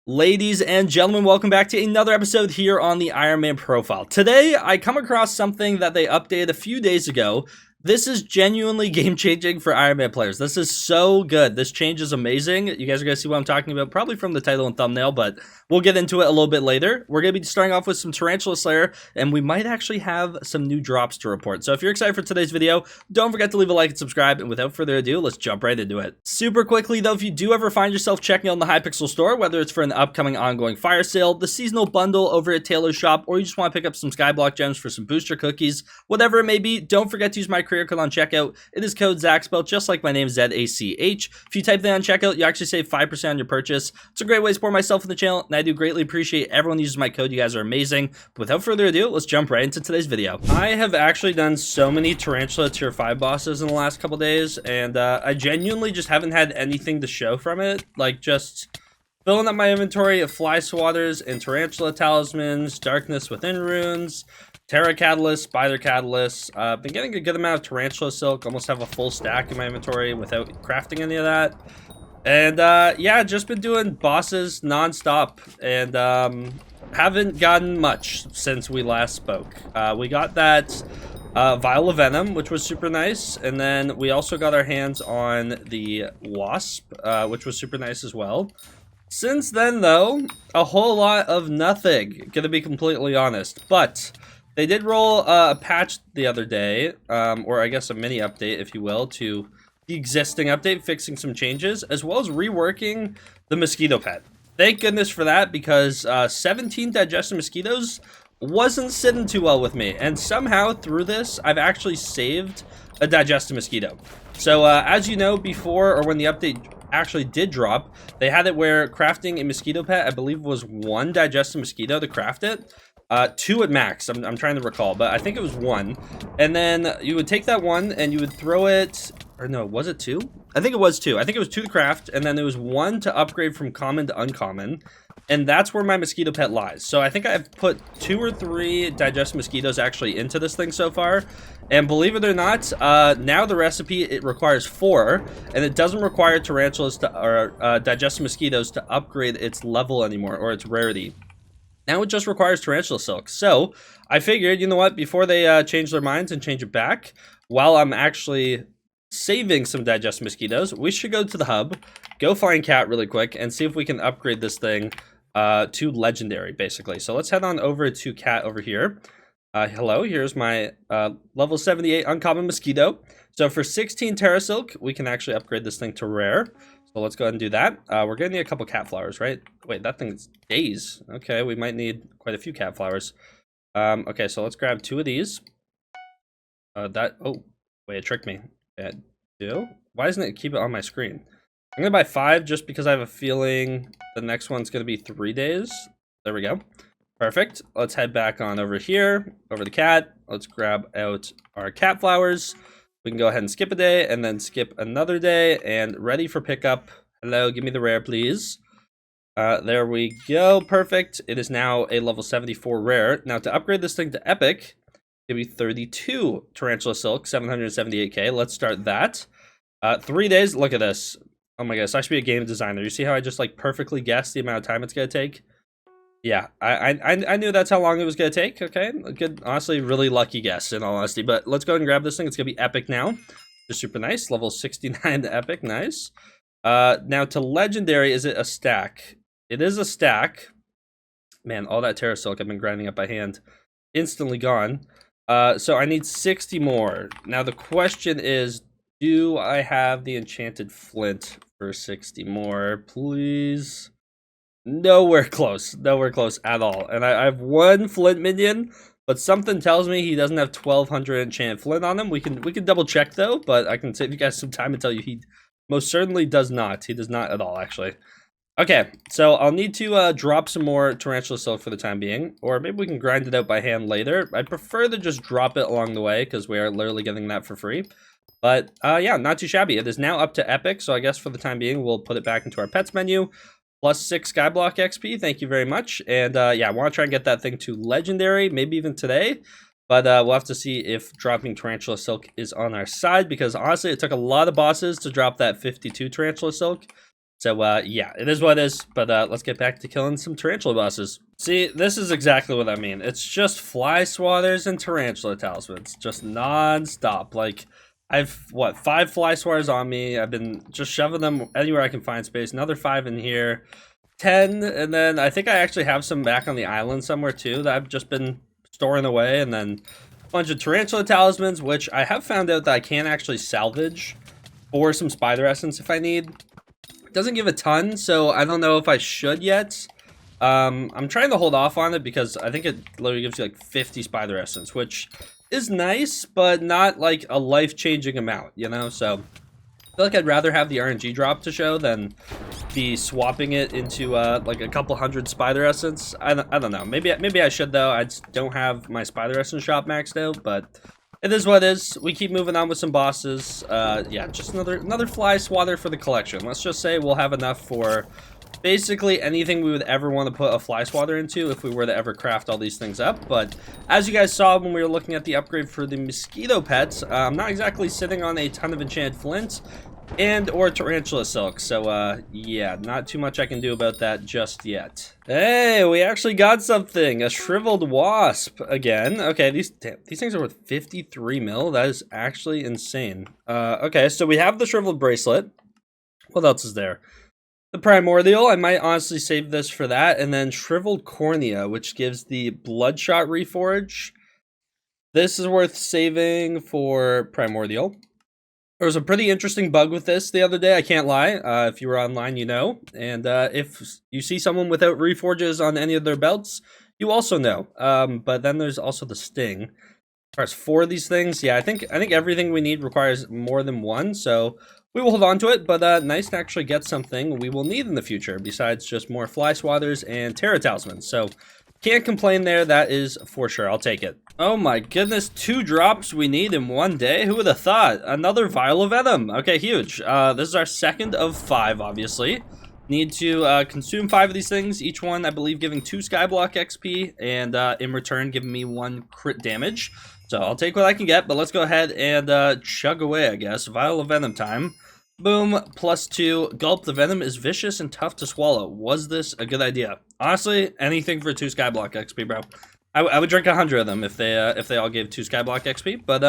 Ladies and gentlemen, welcome back to another episode here on the Ironman Profile. Today, I come across something that they updated a few days ago. This is genuinely game-changing for Ironman players. This is so good. This change is amazing. You guys are going to see what I'm talking about, probably from the title and thumbnail, but we'll get into it a little bit later. We're going to be starting off with some Tarantula Slayer, and we might actually have some new drops to report. So if you're excited for today's video, don't forget to leave a like and subscribe, and without further ado, let's jump right into it. Super quickly, though, if you do ever find yourself checking out the Hypixel store, whether it's for an upcoming ongoing fire sale, the seasonal bundle over at Taylor's shop, or you just want to pick up some Skyblock gems for some booster cookies, whatever it may be, don't forget to use my career code on checkout. It is code Zach, spelled just like my name, ZACH. If you type that on checkout, you actually save 5% on your purchase. It's a great way to support myself and the channel, and I do greatly appreciate everyone who uses my code. You guys are amazing. But without further ado, let's jump right into today's video. I have actually done so many Tarantula Tier 5 bosses in the last couple days, and I genuinely just haven't had anything to show from it. Like, just filling up my inventory of Fly Swatters and Tarantula Talismans, Darkness Within Runes, Terra Catalyst, Spider Catalyst. Been getting a good amount of Tarantula Silk. Almost have a full stack in my inventory without crafting any of that. And yeah, just been doing bosses non-stop, and haven't gotten much since we last spoke. We got that Vial of Venom, which was super nice, and then we also got our hands on the Wasp, which was super nice as well. Since then, though, a whole lot of nothing, gonna be completely honest. But they did roll a patch the other day, or I guess a mini update, if you will, to the existing update, fixing some changes, as well as reworking the mosquito pet. Thank goodness for that, because 17 digested mosquitoes wasn't sitting too well with me, and somehow through this, I've actually saved a digested mosquito. So as you know, before, or when the update actually did drop, they had it where crafting a mosquito pet, I believe, was 1 digested mosquito to craft it. 2 at max, I'm trying to recall, but I think it was 1. And then you would take that 1 and you would throw it, or no, was it 2? I think it was 2. I think it was 2 to craft, and then there was 1 to upgrade from common to uncommon. And that's where my mosquito pet lies. So I think I've put 2 or 3 digested mosquitoes actually into this thing so far. And believe it or not, now the recipe, it requires 4, and it doesn't require tarantulas to, or digested mosquitoes to upgrade its level anymore, or its rarity. Now it just requires Tarantula Silk. So I figured, you know what, before they change their minds and change it back, while I'm actually saving some digested mosquitoes, we should go to the hub, go find Cat really quick, and see if we can upgrade this thing to Legendary, basically. So let's head on over to Cat over here. Hello, here's my level 78 Uncommon Mosquito. So for 16 Terra Silk, we can actually upgrade this thing to Rare. So let's go ahead and do that. We're gonna need a couple cat flowers, right? Wait, that thing's days. Okay, we might need quite a few cat flowers. Okay, so let's grab 2 of these. Oh, wait, it tricked me. Why doesn't it keep it on my screen? I'm gonna buy 5 just because I have a feeling the next one's gonna be 3 days. There we go. Perfect. Let's head back on over here, over the cat. Let's grab out our cat flowers. We can go ahead and skip a day, and then skip another day, and ready for pickup. Hello, give me the rare, please. There we go, perfect. It is now a level 74 rare. Now to upgrade this thing to epic, give me 32 Tarantula Silk, 778k. Let's start that. 3 days, look at this. Oh my gosh, I should be a game designer. You see how I just like perfectly guessed the amount of time it's gonna take? Yeah, I knew that's how long it was gonna take. Okay, good, honestly, really lucky guess in all honesty. But let's go ahead and grab this thing. It's gonna be epic now. Just super nice. Level 69 to epic, nice. Now to legendary, is it a stack? It is a stack. Man, all that Terra Silk I've been grinding up by hand, instantly gone. So I need 60 more. Now the question is, do I have the enchanted flint for 60 more? Please. Nowhere close at all. And I have 1 flint minion, but something tells me he doesn't have 1200 enchanted flint on him. We can double check though, but I can save you guys some time and tell you he most certainly does not. He does not at all, actually. Okay, so I'll need to drop some more Tarantula Silk for the time being, or maybe we can grind it out by hand later. I prefer to just drop it along the way because we are literally getting that for free. But yeah, not too shabby. It is now up to epic, so I guess for the time being we'll put it back into our pets menu. Plus 6 Skyblock XP, thank you very much. And yeah, I want to try and get that thing to legendary, maybe even today. But we'll have to see if dropping Tarantula Silk is on our side, because honestly, it took a lot of bosses to drop that 52 Tarantula Silk. So, yeah, it is what it is, but let's get back to killing some tarantula bosses. See, this is exactly what I mean. It's just fly swatters and tarantula talismans, just non-stop. Like, I've, what, 5 fly swatters on me. I've been just shoving them anywhere I can find space. Another 5 in here. 10, and then I think I actually have some back on the island somewhere, too, that I've just been storing away, and then a bunch of tarantula talismans, which I have found out that I can actually salvage for some spider essence if I need. It doesn't give a ton, so I don't know if I should yet. I'm trying to hold off on it because I think it literally gives you like 50 spider essence, which is nice, but not like a life-changing amount, you know? So I feel like I'd rather have the RNG drop to show than be swapping it into like a couple hundred spider essence. I don't know. Maybe I should though. I just don't have my spider essence shop maxed out, but it is what it is. We keep moving on with some bosses. Yeah, just another fly swatter for the collection. Let's just say we'll have enough for basically anything we would ever want to put a fly swatter into if we were to ever craft all these things up. But as you guys saw when we were looking at the upgrade for the mosquito pets, I'm not exactly sitting on a ton of enchanted flint and or tarantula silk, so yeah, not too much I can do about that just yet. Hey, we actually got something, a shriveled wasp again. Okay, these things are worth 53 mil. That is actually insane. Okay, so we have the shriveled bracelet. What else is there? The primordial, I might honestly save this for that, and then shriveled cornea, which gives the bloodshot reforge. This is worth saving for primordial. There was a pretty interesting bug with this the other day, I can't lie. If you were online, you know. And if you see someone without reforges on any of their belts, you also know. But then there's also the sting. As far as 4 of these things, yeah, I think everything we need requires more than 1, so we will hold on to it, but nice to actually get something we will need in the future, besides just more fly swatters and terra talismans. So can't complain there, that is for sure. I'll take it. Oh my goodness, 2 drops we need in one day? Who would have thought? Another vial of venom. Okay, huge. This is our second of 5, obviously. Need to consume 5 of these things, each one, I believe, giving 2 Skyblock XP, and in return, giving me 1 crit damage. So I'll take what I can get, but let's go ahead and chug away, I guess. Vial of venom time. Boom, +2. Gulp, the venom is vicious and tough to swallow. Was this a good idea? Honestly, anything for 2 Skyblock XP, bro. I would drink 100 of them if they all gave 2 Skyblock XP, but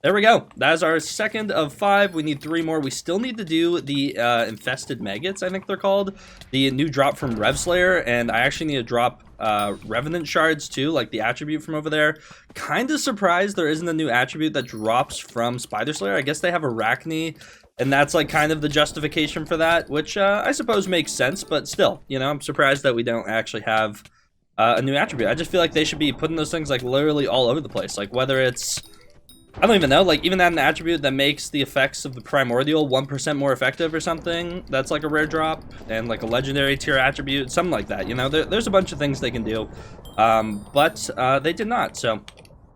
there we go. That is our second of 5. We need 3 more. We still need to do the infested maggots, I think they're called. The new drop from Revslayer, and I actually need to drop Revenant shards too, like the attribute from over there. Kind of surprised there isn't a new attribute that drops from Spider Slayer. I guess they have Arachne, and that's like kind of the justification for that, which I suppose makes sense, but still, you know, I'm surprised that we don't actually have a new attribute. I just feel like they should be putting those things like literally all over the place. Like whether it's, I don't even know, like even an attribute that makes the effects of the primordial 1% more effective or something, that's like a rare drop, and like a legendary tier attribute, something like that, you know. There's a bunch of things they can do, but they did not. So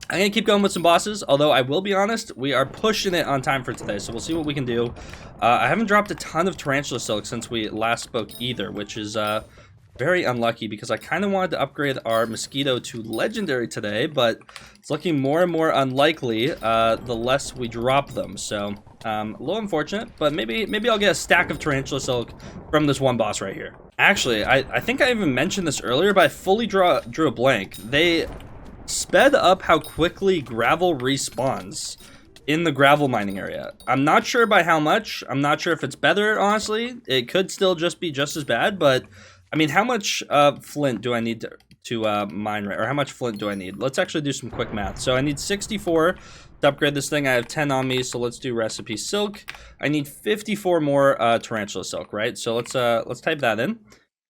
I'm gonna keep going with some bosses, although I will be honest, we are pushing it on time for today, so we'll see what we can do. I haven't dropped a ton of tarantula silk since we last spoke either, which is very unlucky because I kind of wanted to upgrade our mosquito to legendary today, but it's looking more and more unlikely the less we drop them. So a little unfortunate, but maybe I'll get a stack of tarantula silk from this one boss right here. Actually, I think I even mentioned this earlier, but I fully drew a blank. They sped up how quickly gravel respawns in the gravel mining area. I'm not sure by how much. I'm not sure if it's better, honestly. It could still just be just as bad, but I mean, how much flint do I need to mine, right? Or how much flint do I need? Let's actually do some quick math. So I need 64 to upgrade this thing. I have 10 on me, so let's do recipe silk. I need 54 more tarantula silk, right? So let's type that in.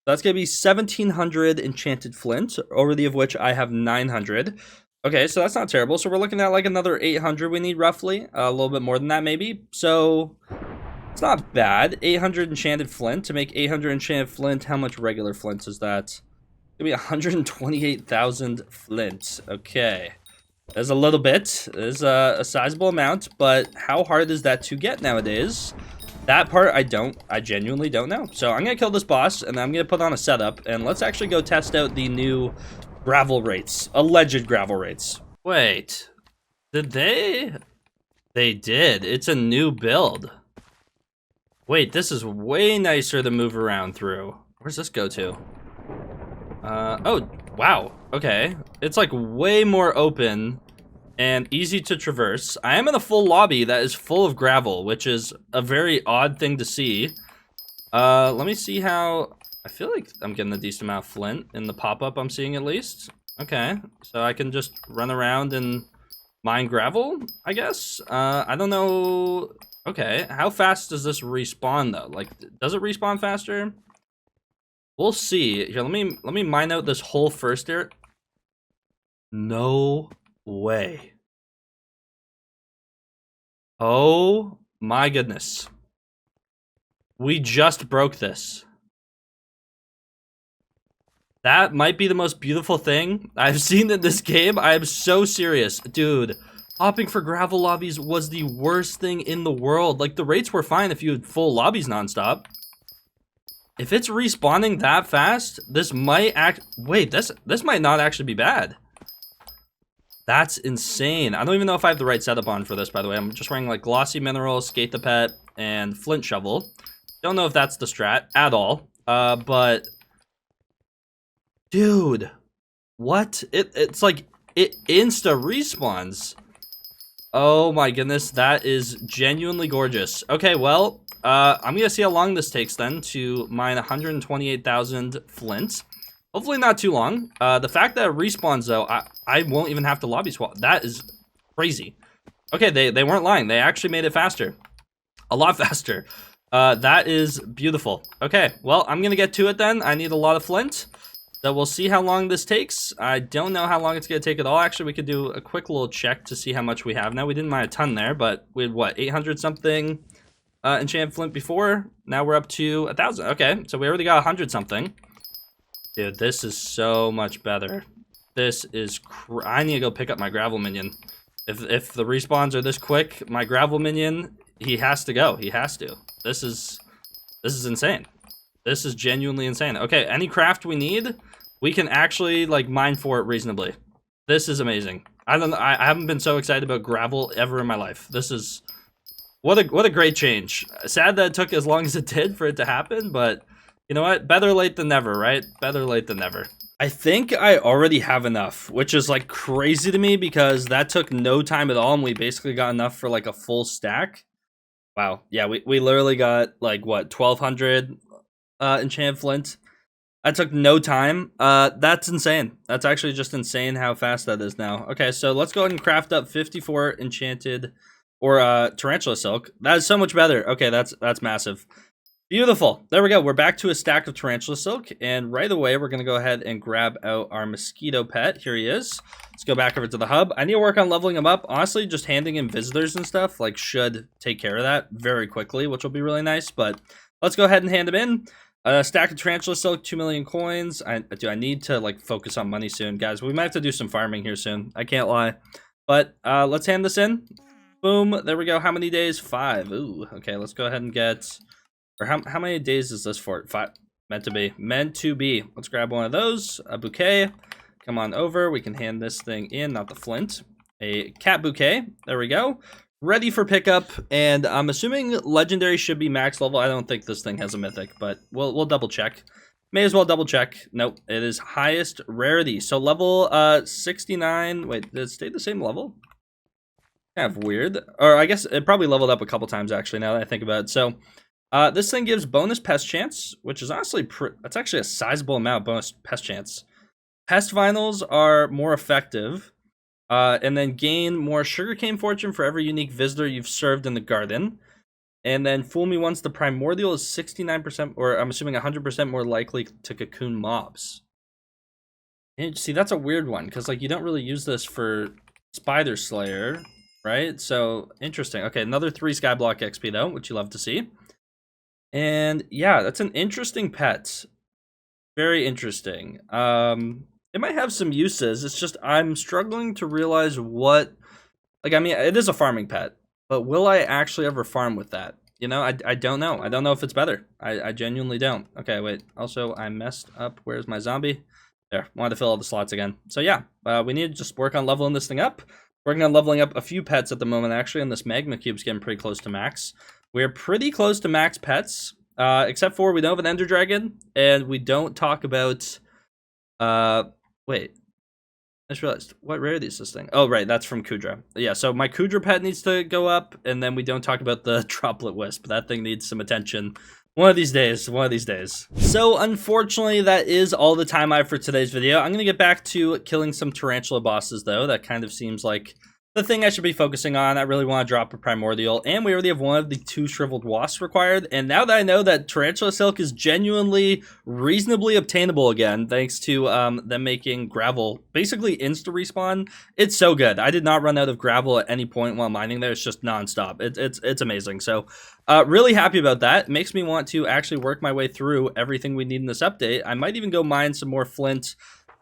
That's gonna be 1,700 enchanted flint, over the of which I have 900. Okay, so that's not terrible. So we're looking at like another 800 we need roughly, a little bit more than that maybe. So it's not bad. 800 enchanted flint. To make 800 enchanted flint, how much regular flint is that? It'll be 128,000 flint. Okay. That's a little bit. There's a sizable amount, but how hard is that to get nowadays? That part I genuinely don't know. So I'm gonna kill this boss, and I'm gonna put on a setup, and let's actually go test out the new gravel rates. Alleged gravel rates. Wait. Did they? They did. It's a new build. Wait, this is way nicer to move around through. Where's this go to? Oh, wow. Okay. It's like way more open and easy to traverse. I am in a full lobby that is full of gravel, which is a very odd thing to see. Let me see how... I feel like I'm getting a decent amount of flint in the pop-up I'm seeing at least. Okay, so I can just run around and mine gravel, I guess. I don't know... Okay, how fast does this respawn though? Like, does it respawn faster? We'll see. Here, let me mine out this whole first area. No way. Oh my goodness. We just broke this. That might be the most beautiful thing I've seen in this game. I am so serious. Dude, hopping for gravel lobbies was the worst thing in the world. Like, the rates were fine if you had full lobbies nonstop. If it's respawning that fast, this might wait, this might not actually be bad. That's insane. I don't even know if I have the right setup on for this, by the way. I'm just wearing like glossy mineral, skate the pet, and flint shovel. Don't know if that's the strat at all. But dude, what? It's like it insta respawns. Oh my goodness, that is genuinely gorgeous. Okay, well, I'm gonna see how long this takes then to mine 128,000 flint. Hopefully not too long. The fact that it respawns though, I won't even have to lobby swap. That is crazy. Okay, they weren't lying. They actually made it faster. A lot faster. That is beautiful. Okay, well, I'm gonna get to it then. I need a lot of flint. So we'll see how long this takes. I don't know how long it's gonna take at all. Actually, we could do a quick little check to see how much we have now. We didn't mine a ton there, but we had what, 800 something enchanted flint before. Now we're up to 1,000. Okay, so we already got 100 something. Dude, this is so much better. This is I need to go pick up my gravel minion. If the respawns are this quick, my gravel minion, he has to go. He has to. This is insane. This is genuinely insane. Okay, any craft we need, we can actually like mine for it reasonably. This is amazing. I haven't been so excited about gravel ever in my life. This is what a great change. Sad that it took as long as it did for it to happen, but you know what? Better late than never, right? Better late than never. I think I already have enough, which is like crazy to me because that took no time at all and we basically got enough for like a full stack. Wow. Yeah, we literally got like what, 1,200 enchanted flint. That took no time. That's insane. That's actually just insane how fast that is now. Okay, so let's go ahead and craft up 54 enchanted or tarantula silk. That is so much better. Okay, that's massive. Beautiful. There we go. We're back to a stack of tarantula silk, and right away we're going to go ahead and grab out our mosquito pet. Here he is. Let's go back over to the hub. I need to work on leveling him up. Honestly, just handing in visitors and stuff like should take care of that very quickly, which will be really nice, but let's go ahead and hand him in. A stack of tarantula silk, 2 million coins. I need to like focus on money soon, guys. We might have to do some farming here soon. I can't lie. But let's hand this in. Boom. There we go. How many days? 5. Ooh. Okay, let's go ahead and get... Or how many days is this for? 5. Meant to be. Meant to be. Let's grab one of those. A bouquet. Come on over. We can hand this thing in, not the flint. A cat bouquet. There we go. Ready for pickup. And I'm assuming legendary should be max level. I don't think this thing has a mythic, but we'll double check. May as well double check. Nope. It is highest rarity. So level 69. Wait, did it stay the same level? Kind of weird. Or I guess it probably leveled up a couple times actually now that I think about it. So this thing gives bonus pest chance, which is honestly that's actually a sizable amount of bonus pest chance. Pest vinyls are more effective, and then gain more sugarcane fortune for every unique visitor you've served in the garden. And then fool me once, the primordial is 69%, or I'm assuming 100% more likely to cocoon mobs. And see, that's a weird one because like you don't really use this for Spider Slayer, right? So interesting. Okay, another 3 Skyblock XP though, which you love to see. And yeah, that's an interesting pet. Very interesting. It might have some uses. It's just I'm struggling to realize what, like, I mean, it is a farming pet, but will I actually ever farm with that? You know, I don't know. I don't know if it's better. I genuinely don't. Okay, wait. Also, I messed up. Where's my zombie? There. Wanted to fill all the slots again. So yeah, we need to just work on leveling this thing up. Working on leveling up a few pets at the moment, actually, and this magma cube's getting pretty close to max. We're pretty close to max pets, except for we don't have an ender dragon, and we don't talk about, wait. I just realized, what rarity is this thing? Oh, right, that's from Kudra. Yeah, so my Kudra pet needs to go up, and then we don't talk about the droplet wisp. That thing needs some attention. One of these days, one of these days. So, unfortunately, that is all the time I have for today's video. I'm going to get back to killing some Tarantula bosses, though. That kind of seems like the thing I should be focusing on. I really want to drop a Primordial, and we already have one of the 2 Shriveled Wasps required, and now that I know that Tarantula Silk is genuinely reasonably obtainable again, thanks to them making gravel basically insta-respawn, it's so good. I did not run out of gravel at any point while mining there. It's just non-stop. It's amazing. So, really happy about that. It makes me want to actually work my way through everything we need in this update. I might even go mine some more flint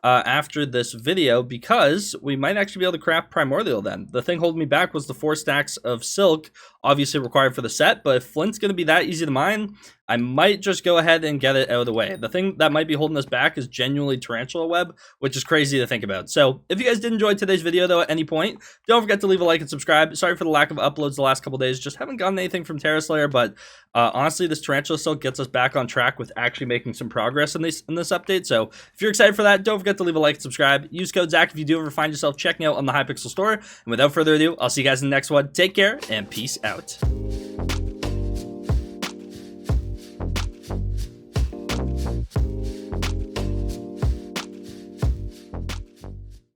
after this video, because we might actually be able to craft Primordial then. The thing holding me back was the 4 stacks of silk, obviously required for the set, but if flint's going to be that easy to mine, I might just go ahead and get it out of the way. The thing that might be holding us back is genuinely Tarantula web, which is crazy to think about. So if you guys did enjoy today's video though at any point, don't forget to leave a like and subscribe. Sorry for the lack of uploads the last couple days, just haven't gotten anything from Terra Slayer, but honestly, this Tarantula Silk gets us back on track with actually making some progress in this update. So if you're excited for that, don't forget to leave a like and subscribe. Use code Zach if you do ever find yourself checking out on the Hypixel store. And without further ado, I'll see you guys in the next one. Take care and peace out.